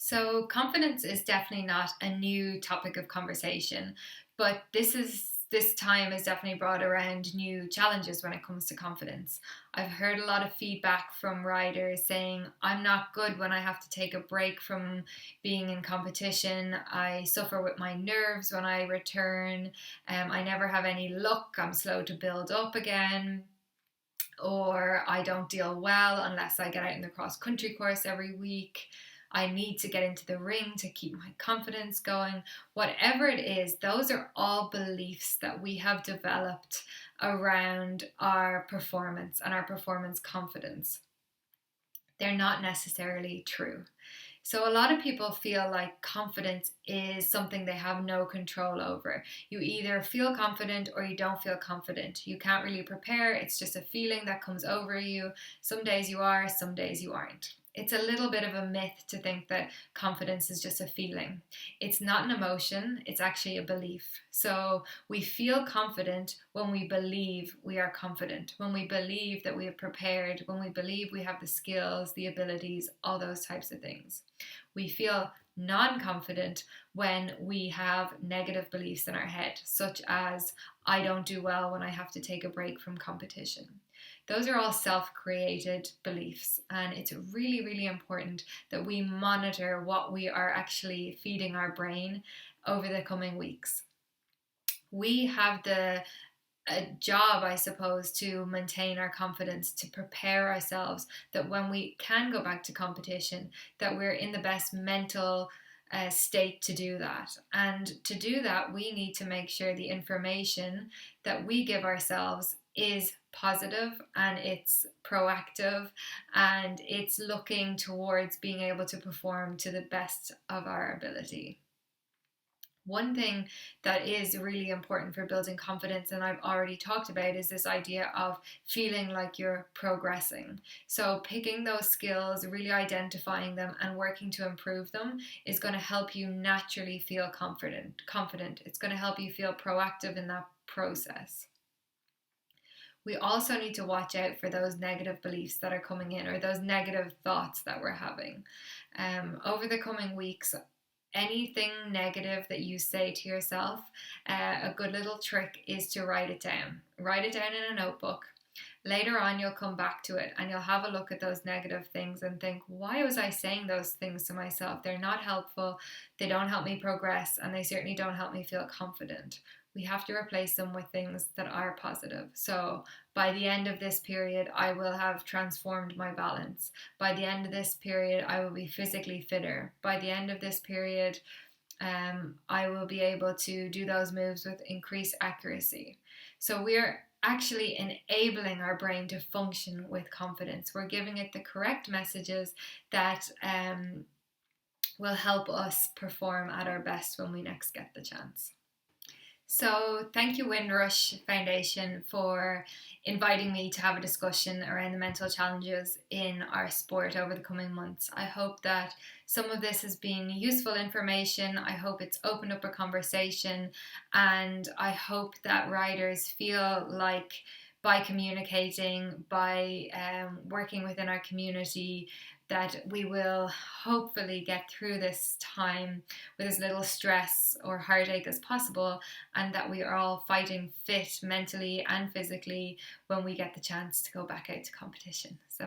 So, confidence is definitely not a new topic of conversation, but this time has definitely brought around new challenges when it comes to confidence. I've heard a lot of feedback from riders saying, I'm not good when I have to take a break from being in competition. I suffer with my nerves when I return. I never have any luck. I'm slow to build up again. Or I don't deal well unless I get out in the cross country course every week. I need to get into the ring to keep my confidence going. Whatever it is, those are all beliefs that we have developed around our performance and our performance confidence. They're not necessarily true. So, a lot of people feel like confidence is something they have no control over. You either feel confident or you don't feel confident. You can't really prepare, it's just a feeling that comes over you. Some days you are, some days you aren't. It's a little bit of a myth to think that confidence is just a feeling. It's not an emotion, it's actually a belief. So we feel confident when we believe we are confident, when we believe that we have prepared, when we believe we have the skills, the abilities, all those types of things. We feel non-confident when we have negative beliefs in our head, such as, I don't do well when I have to take a break from competition. Those are all self-created beliefs, and it's really, really important that we monitor what we are actually feeding our brain over the coming weeks. We have the a job, I suppose, to maintain our confidence, to prepare ourselves that when we can go back to competition, that we're in the best mental state to do that. And to do that, we need to make sure the information that we give ourselves is positive and it's proactive and it's looking towards being able to perform to the best of our ability. One thing that is really important for building confidence, and I've already talked about, is this idea of feeling like you're progressing. So, picking those skills, really identifying them, and working to improve them is going to help you naturally feel confident. It's going to help you feel proactive in that process. We also need to watch out for those negative beliefs that are coming in or those negative thoughts that we're having. Over the coming weeks, anything negative that you say to yourself, a good little trick is to write it down. Write it down in a notebook. Later on, you'll come back to it and you'll have a look at those negative things and think, why was I saying those things to myself? They're not helpful, they don't help me progress, and they certainly don't help me feel confident. We have to replace them with things that are positive. So by the end of this period, I will have transformed my balance. By the end of this period, I will be physically fitter. By the end of this period, I will be able to do those moves with increased accuracy. So we're actually enabling our brain to function with confidence. We're giving it the correct messages that will help us perform at our best when we next get the chance. So, thank you, Windrush Foundation, for inviting me to have a discussion around the mental challenges in our sport over the coming months. I hope that some of this has been useful information. I hope it's opened up a conversation, and I hope that riders feel like by communicating, by working within our community, that we will hopefully get through this time with as little stress or heartache as possible, and that we are all fighting fit mentally and physically when we get the chance to go back out to competition. So